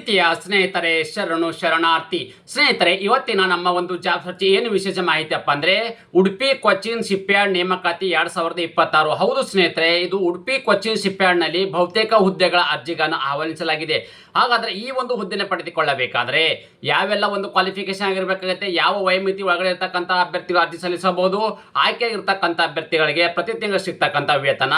ಪ್ರೀತಿಯ ಸ್ನೇಹಿತರೆ, ಶರಣಾರ್ಥಿ ಸ್ನೇಹಿತರೆ, ಇವತ್ತಿನ ನಮ್ಮ ಒಂದು ಜಾಬ್ ಸರ್ಚ್ ಏನು ವಿಶೇಷ ಮಾಹಿತಿಯಪ್ಪ ಅಂದ್ರೆ ಉಡುಪಿ ಕೊಚ್ಚಿನ್ ಶಿಪ್ಯಾರ್ಡ್ ನೇಮಕಾತಿ 2026. ಹೌದು ಸ್ನೇಹಿತರೆ, ಇದು ಉಡುಪಿ ಕೊಚ್ಚಿನ್ ಶಿಪ್ಯಾರ್ಡ್ ನಲ್ಲಿ ಬಹುತೇಕ ಹುದ್ದೆಗಳ ಅರ್ಜಿಗಳನ್ನು ಆಹ್ವಾನಿಸಲಾಗಿದೆ. ಹಾಗಾದ್ರೆ ಈ ಒಂದು ಹುದ್ದೆನ ಪಡೆದುಕೊಳ್ಳಬೇಕಾದ್ರೆ ಯಾವೆಲ್ಲ ಒಂದು ಕ್ವಾಲಿಫಿಕೇಶನ್ ಆಗಿರಬೇಕಾಗುತ್ತೆ, ಯಾವ ವಯೋಮಿತಿ ಒಳಗಡೆ ಇರತಕ್ಕಂಥ ಅಭ್ಯರ್ಥಿಗಳು ಅರ್ಜಿ ಸಲ್ಲಿಸಬಹುದು, ಆಯ್ಕೆ ಇರತಕ್ಕಂಥ ಅಭ್ಯರ್ಥಿಗಳಿಗೆ ಪ್ರತಿ ತಿಂಗಳು ಸಿಗ್ತಕ್ಕಂಥ ವೇತನ,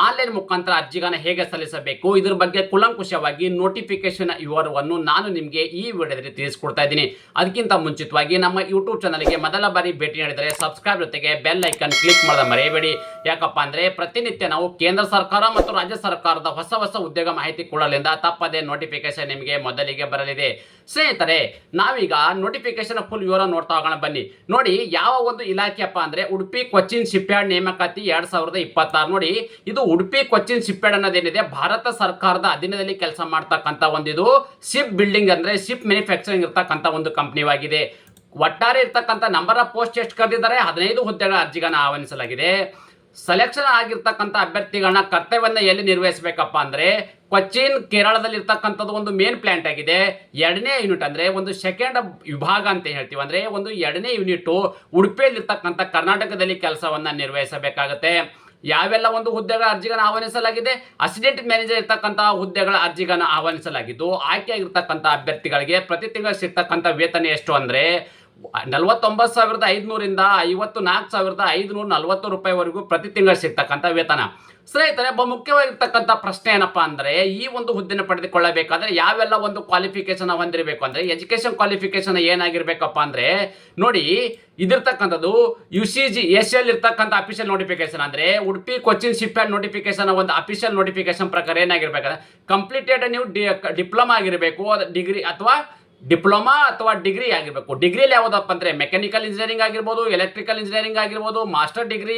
ಆನ್ಲೈನ್ ಮುಖಾಂತರ ಅರ್ಜಿಗಳನ್ನು ಹೇಗೆ ಸಲ್ಲಿಸಬೇಕು, ಇದ್ರ ಬಗ್ಗೆ ಕುಲಂಕುಷವಾಗಿ ನೋಟಿಫಿಕೇಶನ್ ವಿವರವನ್ನು ನಾನು ನಿಮಗೆ ಈ ವಿಡಿಯೋದಲ್ಲಿ ತಿಳಿಸಿಕೊಡ್ತಾ ಇದ್ದೀನಿ. ಅದಕ್ಕಿಂತ ಮುಂಚಿತವಾಗಿ ನಮ್ಮ ಯೂಟ್ಯೂಬ್ ಚಾನಲ್ಗೆ ಮೊದಲ ಬಾರಿ ಭೇಟಿ ನೀಡಿದರೆ ಸಬ್ಸ್ಕ್ರೈಬ್ ಜೊತೆಗೆ ಬೆಲ್ ಐಕನ್ ಕ್ಲಿಕ್ ಮಾಡೋದ ಮರೆಯಬೇಡಿ. ಯಾಕಪ್ಪ ಅಂದ್ರೆ ಪ್ರತಿನಿತ್ಯ ನಾವು ಕೇಂದ್ರ ಸರ್ಕಾರ ಮತ್ತು ರಾಜ್ಯ ಸರ್ಕಾರದ ಹೊಸ ಉದ್ಯೋಗ ಮಾಹಿತಿ ಕೊಡಲಿಂದ ತಪ್ಪದೆ ನೋಟಿಫಿಕೇಶನ್ ನಿಮಗೆ ಮೊದಲಿಗೆ ಬರಲಿದೆ. ಸ್ನೇಹಿತರೆ, ನಾವೀಗ ನೋಟಿಫಿಕೇಶನ್ ಫುಲ್ ವಿವರ ನೋಡ್ತಾ ಹೋಗೋಣ ಬನ್ನಿ. ನೋಡಿ, ಯಾವ ಒಂದು ಇಲಾಖೆಯಪ್ಪ ಅಂದ್ರೆ ಉಡುಪಿ ಕೊಚ್ಚಿನ್ ಶಿಪ್ಯಾರ್ಡ್ ನೇಮಕಾತಿ 2026. ನೋಡಿ, ಇದು ಉಡುಪಿ ಕೊಚ್ಚಿನ್ ಶಿಪ್ಯಾರ್ಡ್ ಅನ್ನೋದೇನಿದೆ ಭಾರತ ಸರ್ಕಾರದ ಅಧೀನದಲ್ಲಿ ಕೆಲಸ ಮಾಡ್ತಕ್ಕಂಥ ಒಂದಿದು ಶಿಪ್ ಬಿಲ್ಡಿಂಗ್ ಅಂದ್ರೆ ಶಿಪ್ ಮ್ಯಾನುಫ್ಯಾಕ್ಚರಿಂಗ್ ಇರ್ತಕ್ಕಂಥ ಒಂದು ಕಂಪನಿಯಾಗಿದೆ. ಒಟ್ಟಾರೆ ಇರ್ತಕ್ಕಂಥ ನಂಬರ್ ಆಫ್ ಪೋಸ್ಟ್ ಎಷ್ಟು ಕರೆದಿದ್ದಾರೆ, 15 ಹುದ್ದೆಗಳ ಅರ್ಜಿಗಳನ್ನು ಆಹ್ವಾನಿಸಲಾಗಿದೆ. ಸೆಲೆಕ್ಷನ್ ಆಗಿರ್ತಕ್ಕಂಥ ಅಭ್ಯರ್ಥಿಗಳನ್ನ ಕರ್ತವ್ಯವನ್ನ ಎಲ್ಲಿ ನಿರ್ವಹಿಸಬೇಕಪ್ಪ ಅಂದ್ರೆ ಕೊಚ್ಚಿನ್ ಕೇರಳದಲ್ಲಿ ಇರ್ತಕ್ಕಂಥದ್ದು ಒಂದು ಮೇನ್ ಪ್ಲಾಂಟ್ ಆಗಿದೆ. ಎರಡನೇ ಯೂನಿಟ್ ಅಂದ್ರೆ ಒಂದು ಸೆಕೆಂಡ್ ವಿಭಾಗ ಅಂತ ಹೇಳ್ತೀವಿ, ಅಂದ್ರೆ ಒಂದು ಎರಡನೇ ಯೂನಿಟ್ ಉಡುಪಿಯಲ್ಲಿ ಇರ್ತಕ್ಕಂಥ ಕರ್ನಾಟಕದಲ್ಲಿ ಕೆಲಸವನ್ನ ನಿರ್ವಹಿಸಬೇಕಾಗುತ್ತೆ. ಯಾವೆಲ್ಲ ಒಂದು ಹುದ್ದೆಗಳ ಅರ್ಜಿಗಳನ್ನು ಆಹ್ವಾನಿಸಲಾಗಿದೆ, ಅಸಿಸ್ಟೆಂಟ್ ಮ್ಯಾನೇಜರ್ ಇರ್ತಕ್ಕಂಥ ಹುದ್ದೆಗಳ ಅರ್ಜಿಗಳನ್ನು ಆಹ್ವಾನಿಸಲಾಗಿದ್ದು, ಆಯ್ಕೆಯಾಗಿರ್ತಕ್ಕಂಥ ಅಭ್ಯರ್ಥಿಗಳಿಗೆ ಪ್ರತಿ ತಿಂಗಳು ಸಿಗ್ತಕ್ಕಂಥ ವೇತನ ಎಷ್ಟು ಅಂದ್ರೆ 49,500 ರಿಂದ 54,540 ರೂಪಾಯಿವರೆಗೂ ಪ್ರತಿ ತಿಂಗಳು ಸಿಗ್ತಕ್ಕಂಥ ವೇತನ. ಸ್ನೇಹಿತರೆ, ಮುಖ್ಯವಾಗಿರ್ತಕ್ಕಂಥ ಪ್ರಶ್ನೆ ಏನಪ್ಪಾ ಅಂದ್ರೆ ಈ ಒಂದು ಹುದ್ದೆನ ಪಡೆದುಕೊಳ್ಳಬೇಕಾದ್ರೆ ಯಾವೆಲ್ಲ ಒಂದು ಕ್ವಾಲಿಫಿಕೇಶನ್ ಹೊಂದಿರಬೇಕು ಅಂದ್ರೆ ಎಜುಕೇಶನ್ ಕ್ವಾಲಿಫಿಕೇಶನ್ ಏನಾಗಿರ್ಬೇಕಪ್ಪ ಅಂದ್ರೆ ನೋಡಿ, ಇದಿರ್ತಕ್ಕಂಥದ್ದು UCG SL ಇರ್ತಕ್ಕಂಥ ಅಫಿಷಿಯಲ್ ನೋಟಿಫಿಕೇಶನ್ ಅಂದ್ರೆ ಉಡುಪಿ ಕೊಚ್ಚಿನ್ ಶಿಪ್ಯಾರ್ಡ್ ನೋಟಿಫಿಕೇಶನ್ ಒಂದು ಅಫಿಷಿಯಲ್ ನೋಟಿಫಿಕೇಶನ್ ಪ್ರಕಾರ ಏನಾಗಿರ್ಬೇಕಂದ್ರೆ ಕಂಪ್ಲೀಟೆಡ್ ನೀವು ಡಿಪ್ಲೊಮಾ ಆಗಿರಬೇಕು, ಡಿಗ್ರಿ ಅಥವಾ ಡಿಪ್ಲೊಮಾ ಅಥವಾ ಡಿಗ್ರಿ ಆಗಿರಬೇಕು. ಡಿಗ್ರಿಲಿ ಯಾವುದಪ್ಪ ಅಂದ್ರೆ ಮೆಕ್ಯಾನಿಕಲ್ ಇಂಜಿನಿಯರಿಂಗ್ ಆಗಿರ್ಬೋದು, ಎಲೆಕ್ಟ್ರಿಕಲ್ ಇಂಜಿನಿಯರಿಂಗ್ ಆಗಿರ್ಬೋದು, ಮಾಸ್ಟರ್ ಡಿಗ್ರಿ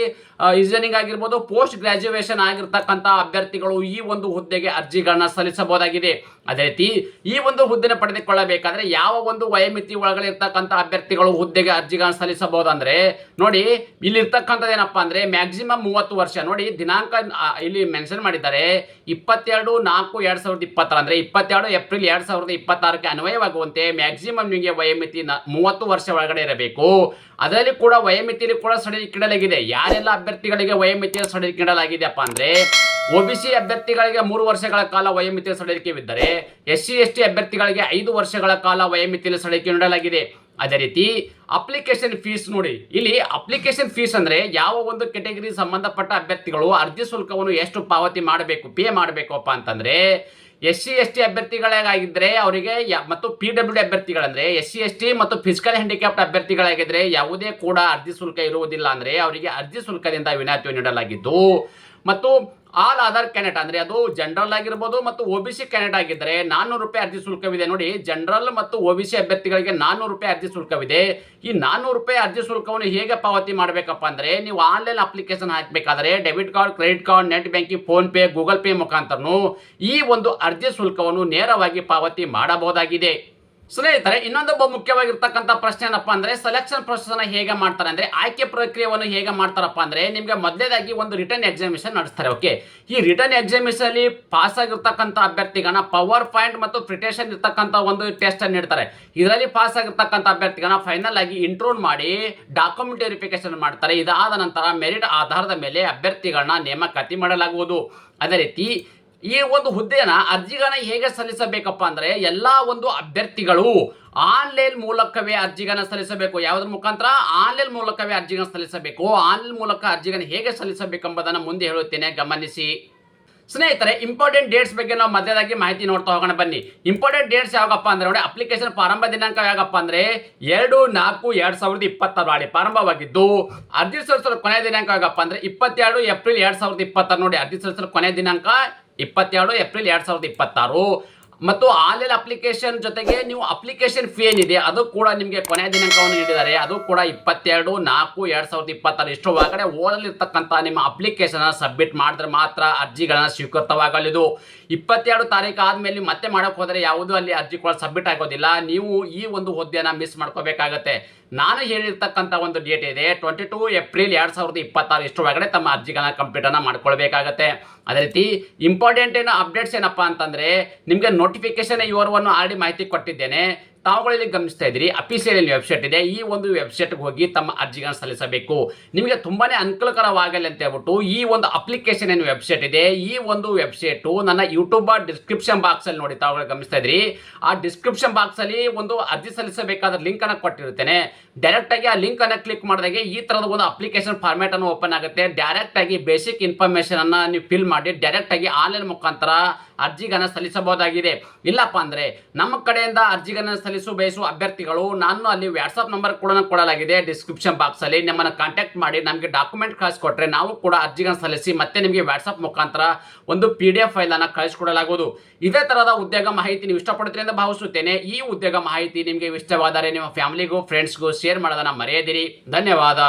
ಇಂಜಿನಿಯರಿಂಗ್ ಆಗಿರ್ಬೋದು, ಪೋಸ್ಟ್ ಗ್ರಾಜ್ಯುಯೇಷನ್ ಆಗಿರ್ತಕ್ಕಂಥ ಅಭ್ಯರ್ಥಿಗಳು ಈ ಒಂದು ಹುದ್ದೆಗೆ ಅರ್ಜಿಗಳನ್ನ ಸಲ್ಲಿಸಬಹುದಾಗಿದೆ. ಅದೇ ರೀತಿ ಈ ಒಂದು ಹುದ್ದೆನ ಪಡೆದುಕೊಳ್ಳಬೇಕಾದ್ರೆ ಯಾವ ಒಂದು ವಯೋಮಿತಿ ಒಳಗಡೆ ಇರ್ತಕ್ಕಂಥ ಅಭ್ಯರ್ಥಿಗಳು ಹುದ್ದೆಗೆ ಅರ್ಜಿಗಳನ್ನ ಸಲ್ಲಿಸಬಹುದು ಅಂದ್ರೆ ನೋಡಿ, ಇಲ್ಲಿ ಇರ್ತಕ್ಕಂಥದ್ದು ಏನಪ್ಪಾ ಅಂದ್ರೆ ಮ್ಯಾಕ್ಸಿಮಮ್ 30 ವರ್ಷ. ನೋಡಿ, ದಿನಾಂಕ ಇಲ್ಲಿ ಮೆನ್ಷನ್ ಮಾಡಿದ್ದಾರೆ 22/4/2020 ಅಂದ್ರೆ 22 ಏಪ್ರಿಲ್ 2026ಕ್ಕೆ ಅನ್ವಯವಾಗುವಂತೆ ಮ್ಯಾಕ್ಸಿಮಮ್ ನಿಮಗೆ ವಯೋಮಿತಿ 30 ವರ್ಷ ಒಳಗಡೆ ಇರಬೇಕು. ಅದರಲ್ಲಿ ಕೂಡ ವಯೋಮಿತಿಯಲ್ಲಿ ಕೂಡ ಸಡಿಲಿಕೆ ಇಡಲಾಗಿದೆ. ಯಾರೆಲ್ಲ ಅಭ್ಯರ್ಥಿಗಳಿಗೆ ವಯೋಮಿತಿಯ ಸಡಿಲಿಕೆ ಇಡಲಾಗಿದೆಯಪ್ಪ ಅಂದ್ರೆ OBC ಅಭ್ಯರ್ಥಿಗಳಿಗೆ 3 ವರ್ಷಗಳ ಕಾಲ ವಯೋಮಿತಿಯ ಸಡಿಲಿಕೆವಿದ್ದರೆ SC/ST ಅಭ್ಯರ್ಥಿಗಳಿಗೆ 5 ವರ್ಷಗಳ ಕಾಲ ವಯೋಮಿತಿಯಲ್ಲಿ ಸಡಿಲಿಕೆ ನೀಡಲಾಗಿದೆ. ಅದೇ ರೀತಿ ಅಪ್ಲಿಕೇಶನ್ ಫೀಸ್ ನೋಡಿ, ಇಲ್ಲಿ ಅಪ್ಲಿಕೇಶನ್ ಫೀಸ್ ಅಂದ್ರೆ ಯಾವ ಒಂದು ಕೆಟಗರಿ ಸಂಬಂಧಪಟ್ಟ ಅಭ್ಯರ್ಥಿಗಳು ಅರ್ಜಿ ಶುಲ್ಕವನ್ನು ಎಷ್ಟು ಪಾವತಿ ಮಾಡಬೇಕು, ಪೇ ಮಾಡಬೇಕಪ್ಪ ಅಂತಂದ್ರೆ SC/ST ಅಭ್ಯರ್ಥಿಗಳಾಗಿದ್ದರೆ ಅವರಿಗೆ ಮತ್ತು PWD ಅಭ್ಯರ್ಥಿಗಳಂದ್ರೆ SC/ST ಮತ್ತು ಫಿಸಿಕಲ್ ಹ್ಯಾಂಡಿಕ್ಯಾಪ್ಟ್ ಅಭ್ಯರ್ಥಿಗಳಾಗಿದ್ದರೆ ಯಾವುದೇ ಕೂಡ ಅರ್ಜಿ ಶುಲ್ಕ ಇರುವುದಿಲ್ಲ. ಅಂದ್ರೆ ಅವರಿಗೆ ಅರ್ಜಿ ಶುಲ್ಕದಿಂದ ವಿನಾಯಿತಿ ನೀಡಲಾಗಿದ್ದು, ಮತ್ತು ಆಲ್ ಅದರ್ ಕ್ಯಾಂಡಿಡೇಟ್ ಅಂದ್ರೆ ಅದು ಜನರಲ್ ಆಗಿರ್ಬೋದು ಮತ್ತು OBC ಕ್ಯಾಂಡಿಡೇಟ್ ಆಗಿದ್ದರೆ 400 ರೂಪಾಯಿ ಅರ್ಜಿ ಶುಲ್ಕವಿದೆ. ನೋಡಿ, ಜನರಲ್ ಮತ್ತು OBC ಅಭ್ಯರ್ಥಿಗಳಿಗೆ 400 ರೂಪಾಯಿ ಅರ್ಜಿ ಶುಲ್ಕವಿದೆ. ಈ 400 ರೂಪಾಯಿ ಅರ್ಜಿ ಶುಲ್ಕವನ್ನು ಹೇಗೆ ಪಾವತಿ ಮಾಡಬೇಕಪ್ಪ ಅಂದ್ರೆ ನೀವು ಆನ್ಲೈನ್ ಅಪ್ಲಿಕೇಶನ್ ಹಾಕಬೇಕಾದ್ರೆ debit card, credit card, net banking, PhonePe, Google Pay ಮುಖಾಂತರನು ಈ ಒಂದು ಅರ್ಜಿ ಶುಲ್ಕವನ್ನು ನೇರವಾಗಿ ಪಾವತಿ ಮಾಡಬಹುದಾಗಿದೆ. ಸ್ನೇಹಿತರೆ, ಇನ್ನೊಂದು ಮುಖ್ಯವಾಗಿರ್ತಕ್ಕಂಥ ಪ್ರಶ್ನೆ ಏನಪ್ಪಾ ಅಂದ್ರೆ ಸೆಲೆಕ್ಷನ್ ಪ್ರೊಸೆಸ್ ಅನ್ನ ಹೇಗೆ ಮಾಡ್ತಾರೆ ಅಂದ್ರೆ ಆಯ್ಕೆ ಪ್ರಕ್ರಿಯೆಯನ್ನು ಹೇಗೆ ಮಾಡ್ತಾರಪ್ಪ ಅಂದ್ರೆ ನಿಮ್ಗೆ ಮೊದಲೇದಾಗಿ ಒಂದು ರಿಟರ್ನ್ ಎಕ್ಸಾಮಿನೇಷನ್ ನಡೆಸ್ತಾರೆ. ಓಕೆ, ಈ ರಿಟರ್ನ್ ಎಕ್ಸಾಮಿನೇಷನ್ ಅಲ್ಲಿ ಪಾಸ್ ಆಗಿರ್ತಕ್ಕಂಥ ಅಭ್ಯರ್ಥಿಗಳನ್ನ ಪವರ್ ಪಾಯಿಂಟ್ ಮತ್ತು ಪ್ರಿಟೇಷನ್ ಇರ್ತಕ್ಕಂಥ ಒಂದು ಟೆಸ್ಟ್ ಅನ್ನು ನೀಡ್ತಾರೆ. ಇದರಲ್ಲಿ ಪಾಸ್ ಆಗಿರ್ತಕ್ಕಂಥ ಅಭ್ಯರ್ಥಿಗಳನ್ನ ಫೈನಲ್ ಆಗಿ ಇಂಟ್ರೂನ್ ಮಾಡಿ ಡಾಕ್ಯುಮೆಂಟ್ ವೆರಿಫಿಕೇಶನ್ ಮಾಡ್ತಾರೆ. ಇದಾದ ನಂತರ ಮೆರಿಟ್ ಆಧಾರದ ಮೇಲೆ ಅಭ್ಯರ್ಥಿಗಳನ್ನ ನೇಮಕಾತಿ ಮಾಡಲಾಗುವುದು. ಅದೇ ರೀತಿ ಈ ಒಂದು ಹುದ್ದೆನ ಅರ್ಜಿಗಳನ್ನ ಹೇಗೆ ಸಲ್ಲಿಸಬೇಕಪ್ಪ ಅಂದ್ರೆ ಎಲ್ಲಾ ಒಂದು ಅಭ್ಯರ್ಥಿಗಳು ಆನ್ಲೈನ್ ಮೂಲಕವೇ ಅರ್ಜಿಗಳನ್ನ ಸಲ್ಲಿಸಬೇಕು. ಯಾವುದ್ರ ಮುಖಾಂತರ? ಆನ್ಲೈನ್ ಮೂಲಕವೇ ಅರ್ಜಿಗಳನ್ನ ಸಲ್ಲಿಸಬೇಕು. ಆನ್ಲೈನ್ ಮೂಲಕ ಅರ್ಜಿಗಳನ್ನ ಹೇಗೆ ಸಲ್ಲಿಸಬೇಕೆಂಬುದನ್ನು ಮುಂದೆ ಹೇಳುತ್ತೇನೆ, ಗಮನಿಸಿ. ಸ್ನೇಹಿತರೆ, ಇಂಪಾರ್ಟೆಂಟ್ ಡೇಟ್ಸ್ ಬಗ್ಗೆ ನಾವು ಮೊದಲಾಗಿ ಮಾಹಿತಿ ನೋಡ್ತಾ ಹೋಗೋಣ ಬನ್ನಿ. ಇಂಪಾರ್ಟೆಂಟ್ ಡೇಟ್ಸ್ ಯಾವಾಗಪ್ಪ ಅಂದ್ರೆ ನೋಡಿ, ಅಪ್ಲಿಕೇಶನ್ ಪ್ರಾರಂಭ ದಿನಾಂಕ ಯಾವಾಗಪ್ಪ ಅಂದ್ರೆ 2/4/2026 ಪ್ರಾರಂಭವಾಗಿದ್ದು ಅರ್ಜಿ ಸಲ್ಲಿಸಲು ಕೊನೆಯ ದಿನಾಂಕ ಯಾವಾಗಪ್ಪ ಅಂದ್ರೆ 22 ಏಪ್ರಿಲ್ 2026. ನೋಡಿ, ಅರ್ಜಿ ಸಲ್ಲಿಸಲು ಕೊನೆಯ ದಿನಾಂಕ 22 ಏಪ್ರಿಲ್ 2026. ಮತ್ತು ಆನ್ಲೈನ್ ಅಪ್ಲಿಕೇಶನ್ ಜೊತೆಗೆ ನೀವು ಅಪ್ಲಿಕೇಶನ್ ಫೀ ಏನಿದೆ ಅದು ಕೂಡ ನಿಮಗೆ ಕೊನೆಯ ದಿನಾಂಕವನ್ನು ನೀಡಿದ್ದಾರೆ. ಅದು ಕೂಡ 22/4/2026. ಇಷ್ಟು ಒಳಗಡೆ ಓದಲಿರ್ತಕ್ಕಂಥ ನಿಮ್ಮ ಅಪ್ಲಿಕೇಶನ್ ಸಬ್ಮಿಟ್ ಮಾಡಿದ್ರೆ ಮಾತ್ರ ಅರ್ಜಿಗಳನ್ನ ಸ್ವೀಕೃತವಾಗಲಿದ್ದು. 22 ತಾರೀಕು ಆದ್ಮೇಲೆ ಮತ್ತೆ ಮಾಡಕ್ ಹೋದರೆ ಯಾವುದೂ ಅಲ್ಲಿ ಅರ್ಜಿ ಕೂಡ ಸಬ್ಮಿಟ್ ಆಗೋದಿಲ್ಲ. ನೀವು ಈ ಒಂದು ಹುದ್ದೆನ ಮಿಸ್ ಮಾಡ್ಕೋಬೇಕಾಗತ್ತೆ. ನಾನು ಹೇಳಿರ್ತಕ್ಕಂಥ ಒಂದು ಡೇಟ್ ಇದೆ 22 ಏಪ್ರಿಲ್ 2026 ಇಷ್ಟು ಒಳಗಡೆ ತಮ್ಮ ಅರ್ಜಿಗಳನ್ನ ಕಂಪ್ಲೀಟನ್ನು ಮಾಡ್ಕೊಳ್ಬೇಕಾಗತ್ತೆ. ಅದೇ ರೀತಿ ಇಂಪಾರ್ಟೆಂಟ್ ಅಪ್ಡೇಟ್ಸ್ ಏನಪ್ಪಾ ಅಂತಂದರೆ ನಿಮಗೆ ನೋಟಿಫಿಕೇಶನ್ ವಿವರವನ್ನು ಆಲ್ರೆಡಿ ಮಾಹಿತಿ ಕೊಟ್ಟಿದ್ದೇನೆ. ತಾವುಗಳಲ್ಲಿ ಗಮನಿಸ್ತಾ ಇದ್ದೀರಿ ಅಫಿಷಿಯಲ್ ವೆಬ್ಸೈಟ್ ಇದೆ. ಈ ಒಂದು ವೆಬ್ಸೈಟ್ಗೆ ಹೋಗಿ ತಮ್ಮ ಅರ್ಜಿಗಳನ್ನು ಸಲ್ಲಿಸಬೇಕು. ನಿಮಗೆ ತುಂಬಾನೇ ಅನುಕೂಲಕರವಾಗಲಿ ಅಂತ ಹೇಳ್ಬಿಟ್ಟು ಈ ಒಂದು ಅಪ್ಲಿಕೇಶನ್ ಏನು ವೆಬ್ಸೈಟ್ ಇದೆ, ಈ ಒಂದು ವೆಬ್ಸೈಟು ನನ್ನ ಯೂಟ್ಯೂಬ್ ಡಿಸ್ಕ್ರಿಪ್ಷನ್ ಬಾಕ್ಸಲ್ಲಿ ನೋಡಿ ತಾವುಗಳು ಗಮನಿಸ್ತಾ ಇದ್ರಿ. ಆ ಡಿಸ್ಕ್ರಿಪ್ಷನ್ ಬಾಕ್ಸಲ್ಲಿ ಒಂದು ಅರ್ಜಿ ಸಲ್ಲಿಸಬೇಕಾದ ಲಿಂಕ್ ಅನ್ನು ಕೊಟ್ಟಿರುತ್ತೇನೆ. ಡೈರೆಕ್ಟ್ ಆಗಿ ಆ ಲಿಂಕ್ ಅನ್ನು ಕ್ಲಿಕ್ ಮಾಡಿದಾಗ ಈ ತರದ ಒಂದು ಅಪ್ಲಿಕೇಶನ್ ಫಾರ್ಮ್ಯಾಟ್ ಅನ್ನು ಓಪನ್ ಆಗುತ್ತೆ. ಡೈರೆಕ್ಟ್ ಆಗಿ ಬೇಸಿಕ್ ಇನ್ಫಾರ್ಮೇಶನ್ ಅನ್ನ ನೀವು ಫಿಲ್ ಮಾಡಿ ಡೈರೆಕ್ಟ್ ಆಗಿ ಆನ್ಲೈನ್ ಮುಖಾಂತರ ಅರ್ಜಿಗಳನ್ನ ಸಲ್ಲಿಸಬಹುದಾಗಿದೆ. ಇಲ್ಲಪ್ಪ ಅಂದ್ರೆ ನಮ್ಮ ಕಡೆಯಿಂದ ಅರ್ಜಿಗಳನ್ನ ಬಯಸುವ ಅಭ್ಯರ್ಥಿಗಳು ನಾನು ಅಲ್ಲಿ ವಾಟ್ಸ್ಆಪ್ ನಂಬರ್ ಕೂಡ ಕೊಡಲಾಗಿದೆ ಡಿಸ್ಕ್ರಿಪ್ಷನ್ ಬಾಕ್ಸ್ ಅಲ್ಲಿ. ನಮ್ಮನ್ನು ಕಾಂಟ್ಯಾಕ್ಟ್ ಮಾಡಿ ನಮಗೆ ಡಾಕ್ಯುಮೆಂಟ್ ಕಳಿಸ್ಕೊಟ್ರೆ ನಾವು ಕೂಡ ಅರ್ಜಿಗಳನ್ನು ಸಲ್ಲಿಸಿ ಮತ್ತೆ ನಿಮಗೆ ವಾಟ್ಸ್ಆಪ್ ಮುಖಾಂತರ ಒಂದು PDF ಫೈಲ್ ಅನ್ನು ಕಳಿಸಿಕೊಡಲಾಗುವುದು. ಇದೇ ತರಹದ ಉದ್ಯೋಗ ಮಾಹಿತಿ ನೀವು ಇಷ್ಟಪಡುತ್ತೀರಿ ಎಂದು ಭಾವಿಸುತ್ತೇನೆ. ಈ ಉದ್ಯೋಗ ಮಾಹಿತಿ ನಿಮಗೆ ಇಷ್ಟವಾದರೆ ನಿಮ್ಮ ಫ್ಯಾಮಿಲಿಗೂ ಫ್ರೆಂಡ್ಸ್ಗೂ ಶೇರ್ ಮಾಡೋದನ್ನ ಮರೆಯದಿರಿ. ಧನ್ಯವಾದ.